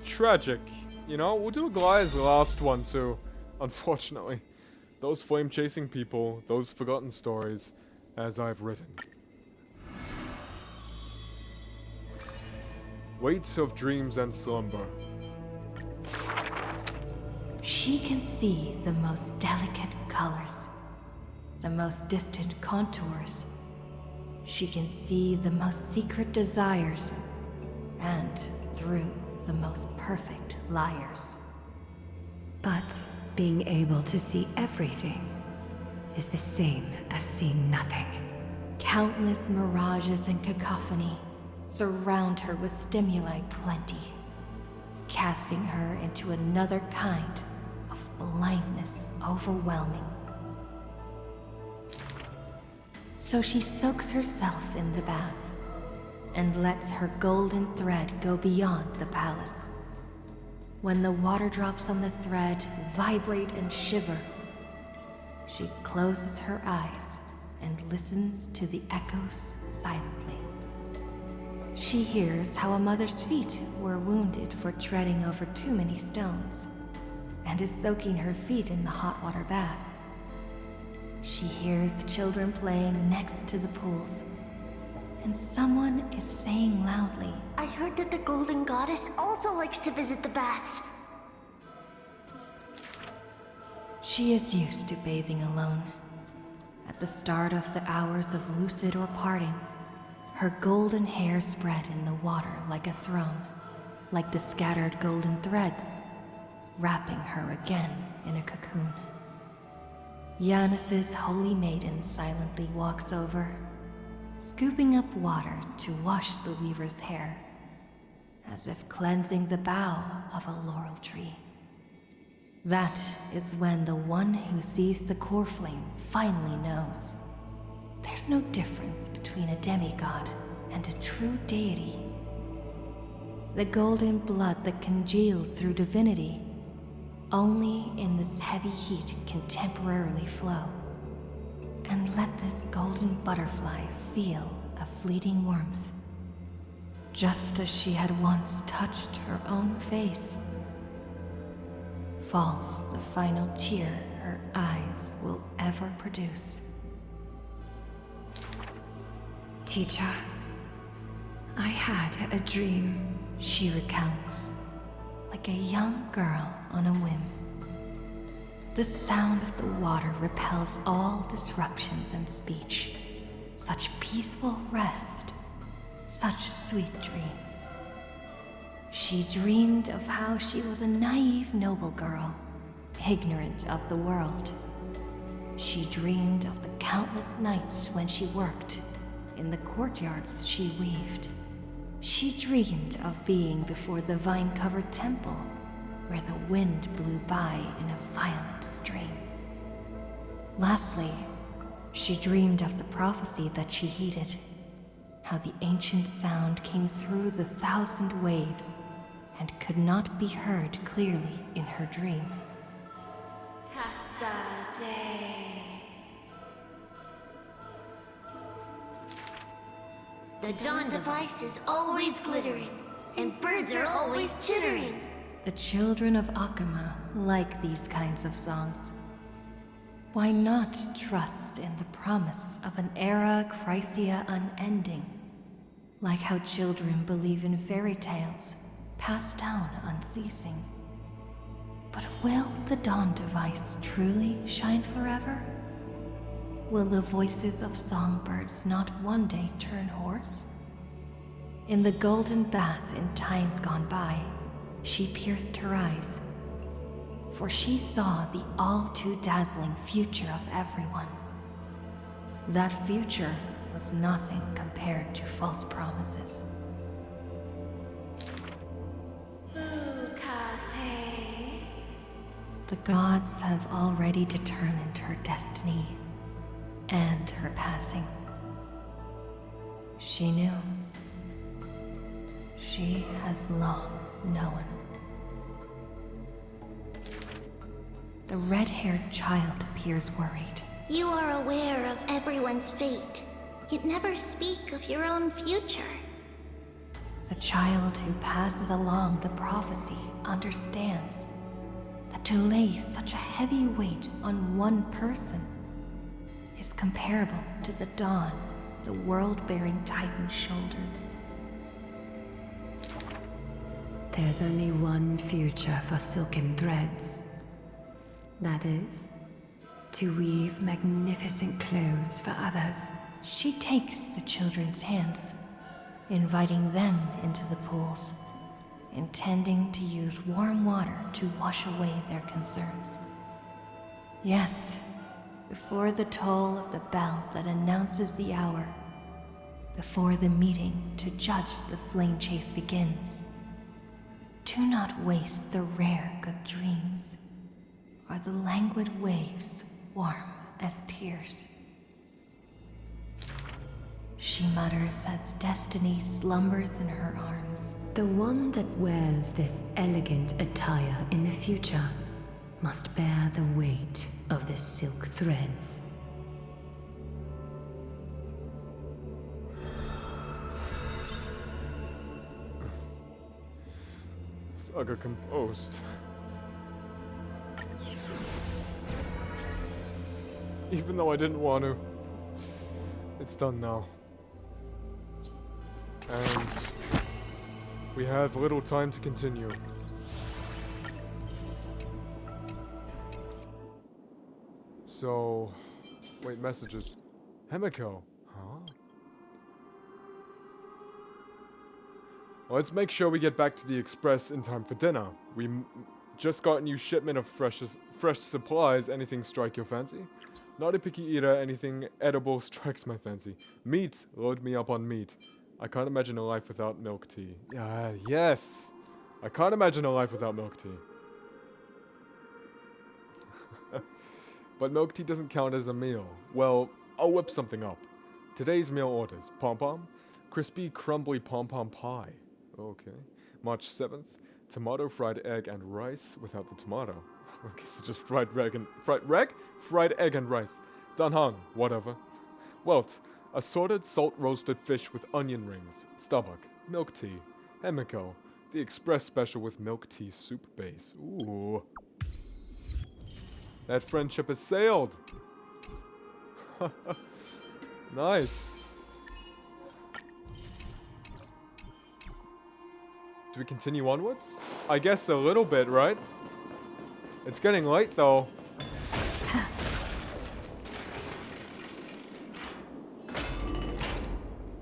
Speaker 1: tragic. You know, we'll do Goliath's last one too, unfortunately. Those flame-chasing people, those forgotten stories, as I've written. Weight of dreams and slumber.
Speaker 17: She can see the most delicate colors, the most distant contours. She can see the most secret desires, and through the most perfect liars.
Speaker 5: But being able to see everything is the same as seeing nothing.
Speaker 17: Countless mirages and cacophony surround her with stimuli plenty, casting her into another kind of blindness overwhelming. So she soaks herself in the bath and lets her golden thread go beyond the palace. When the water drops on the thread vibrate and shiver, she closes her eyes and listens to the echoes silently. She hears how a mother's feet were wounded for treading over too many stones, and is soaking her feet in the hot water bath. She hears children playing next to the pools, and someone is saying loudly,
Speaker 4: I heard that the Golden Goddess also likes to visit the baths.
Speaker 17: She is used to bathing alone. At the start of the hours of lucid or parting, her golden hair spread in the water like a throne, like the scattered golden threads, wrapping her again in a cocoon. Yanis's holy maiden silently walks over, scooping up water to wash the weaver's hair, as if cleansing the bough of a laurel tree. That is when the one who sees the core flame finally knows. There's no difference between a demigod and a true deity. The golden blood that congealed through divinity, only in this heavy heat can temporarily flow. And let this golden butterfly feel a fleeting warmth. Just as she had once touched her own face. Falls the final tear her eyes will ever produce.
Speaker 5: Teacher, I had a dream.
Speaker 17: She recounts, like a young girl on a whim. The sound of the water repels all disruptions and speech. Such peaceful rest, such sweet dreams. She dreamed of how she was a naive noble girl, ignorant of the world. She dreamed of the countless nights when she worked, in the courtyards she weaved. She dreamed of being before the vine-covered temple, where the wind blew by in a violent stream. Lastly, she dreamed of the prophecy that she heeded, how the ancient sound came through the 1,000 waves and could not be heard clearly in her dream.
Speaker 4: The dawn device is always glittering, and birds are always chittering.
Speaker 17: The children of Akama like these kinds of songs. Why not trust in the promise of an era Chrysia unending? Like how children believe in fairy tales, passed down unceasing. But will the dawn device truly shine forever? Will the voices of songbirds not one day turn hoarse? In the golden bath in times gone by, she pierced her eyes, for she saw the all-too-dazzling future of everyone. That future was nothing compared to false promises. The gods have already determined her destiny and her passing. She knew. She has long known. The red-haired child appears worried.
Speaker 4: You are aware of everyone's fate, yet never speak of your own future.
Speaker 17: The child who passes along the prophecy understands that to lay such a heavy weight on one person is comparable to the dawn the world-bearing Titan's shoulders.
Speaker 5: There's only one future for silken threads. That is, to weave magnificent clothes for others.
Speaker 17: She takes the children's hands, inviting them into the pools, intending to use warm water to wash away their concerns. Yes, before the toll of the bell that announces the hour, before the meeting to judge the flame chase begins. Do not waste the rare good dreams, or the languid waves warm as tears. She mutters as destiny slumbers in her arms.
Speaker 5: The one that wears this elegant attire in the future must bear the weight of the silk threads.
Speaker 1: Saga composed. Even though I didn't want to. It's done now. And we have little time to continue. So, wait, messages. Himiko, huh? Let's make sure we get back to the Express in time for dinner. We just got a new shipment of fresh supplies. Anything strike your fancy? Not a picky eater, anything edible strikes my fancy. Meat, load me up on meat. I can't imagine a life without milk tea. Yes! I can't imagine a life without milk tea. But milk tea doesn't count as a meal. Well, I'll whip something up. Today's meal orders: pom-pom, crispy crumbly pom-pom pie. Okay. March 7th, tomato fried egg and rice without the tomato. I guess it's just fried egg and rice. Danhang, whatever. Welt, assorted salt roasted fish with onion rings. Starbuck, milk tea. Hemiko, the express special with milk tea soup base. Ooh. That friendship has sailed. Nice. Do we continue onwards? I guess a little bit, right? It's getting late though.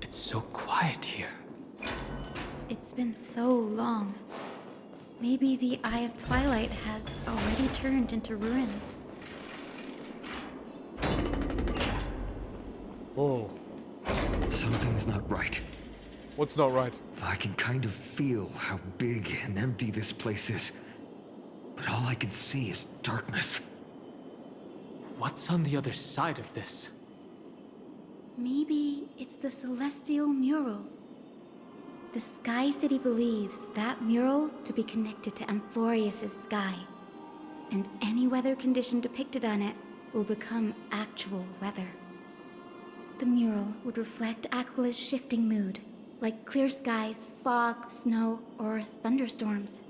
Speaker 2: It's so quiet here.
Speaker 3: It's been so long. Maybe the Eye of Twilight has already turned into ruins.
Speaker 1: Oh.
Speaker 9: Something's not right.
Speaker 1: What's not right?
Speaker 9: I can kind of feel how big and empty this place is. But all I can see is darkness.
Speaker 2: What's on the other side of this?
Speaker 3: Maybe it's the celestial mural. The Sky City believes that mural to be connected to Amphorius' sky, and any weather condition depicted on it will become actual weather. The mural would reflect Aquila's shifting mood, like clear skies, fog, snow, or thunderstorms.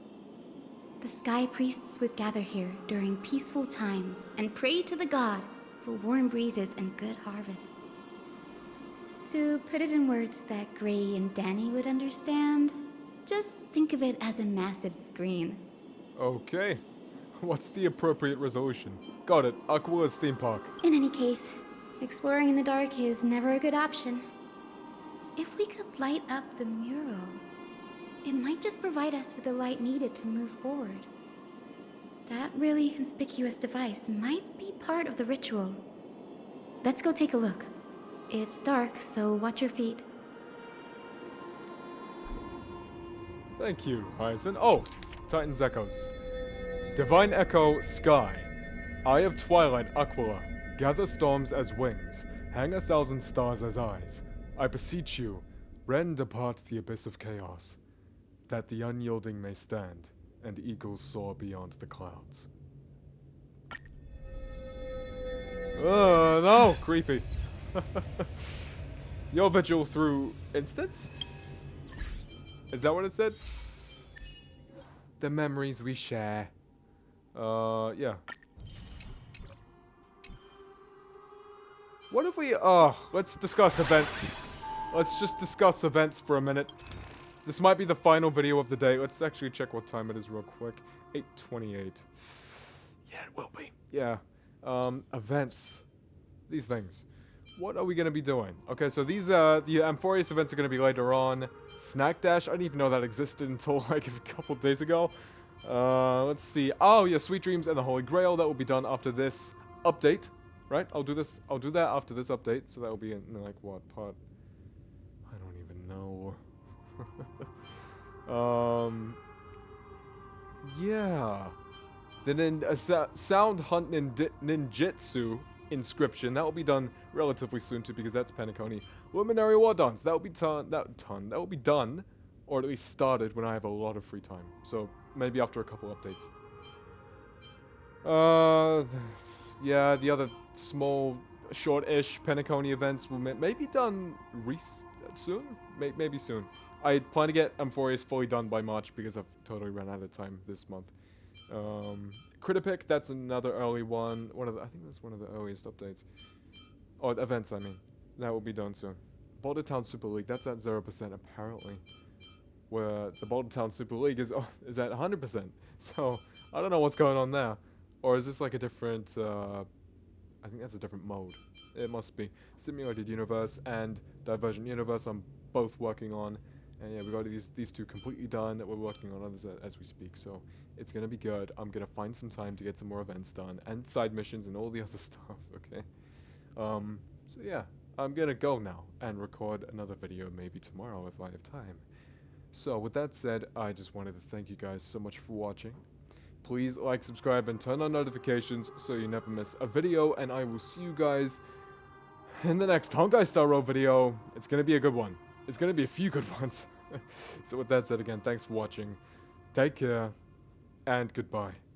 Speaker 3: The Sky Priests would gather here during peaceful times and pray to the god for warm breezes and good harvests. To put it in words that Gray and Danny would understand, just think of it as a massive screen.
Speaker 1: Okay. What's the appropriate resolution? Got it. Aquila's theme park.
Speaker 3: In any case, exploring in the dark is never a good option. If we could light up the mural, it might just provide us with the light needed to move forward. That really conspicuous device might be part of the ritual. Let's go take a look. It's dark, so watch your feet.
Speaker 1: Thank you, Hyacine. Oh, Titan's Echoes. Divine Echo, Sky. Eye of Twilight, Aquila. Gather storms as wings. Hang 1,000 stars as eyes. I beseech you, rend apart the abyss of chaos, that the unyielding may stand, and eagles soar beyond the clouds. No! Creepy. Your vigil through instance? Is that what it said? The memories we share. Yeah. What if we, let's discuss events. Let's just discuss events for a minute. This might be the final video of the day. Let's actually check what time it is real quick. 8:28. Yeah, it will be. Yeah. Events. These things. What are we going to be doing? Okay, so these, the Amphorius events are going to be later on. Snack Dash, I didn't even know that existed until like a couple days ago. Let's see. Oh, yeah, Sweet Dreams and the Holy Grail. That will be done after this update. Right? I'll do that after this update. So that will be in, like, what, part? I don't even know. Yeah. Then Sound Hunt Ninjutsu inscription. That will be done relatively soon too, because that's Penacony. Luminary War Dance. That will be done. That will be done, or at least started when I have a lot of free time. So maybe after a couple updates. Yeah, the other small, short-ish Penacony events will maybe done soon. Maybe soon. I plan to get Amphorius fully done by March because I've totally run out of time this month. Critipic, that's another early one. I think that's one of the earliest updates. Or events, I mean. That will be done soon. Boulder Town Super League, that's at 0% apparently. Where the Boulder Town Super League is at 100%. So, I don't know what's going on there. Or is this like a different, I think that's a different mode. It must be. Simulated Universe and Divergent Universe I'm both working on. And yeah, we got these two completely done that we're working on others as we speak. So it's gonna be good. I'm gonna find some time to get some more events done and side missions and all the other stuff. Okay. So yeah, I'm gonna go now and record another video maybe tomorrow if I have time. So with that said, I just wanted to thank you guys so much for watching. please like, subscribe, and turn on notifications so you never miss a video. And I will see you guys in the next Honkai Star Rail video. It's going to be a good one. It's going to be a few good ones. So with that said, again, thanks for watching. Take care, and goodbye.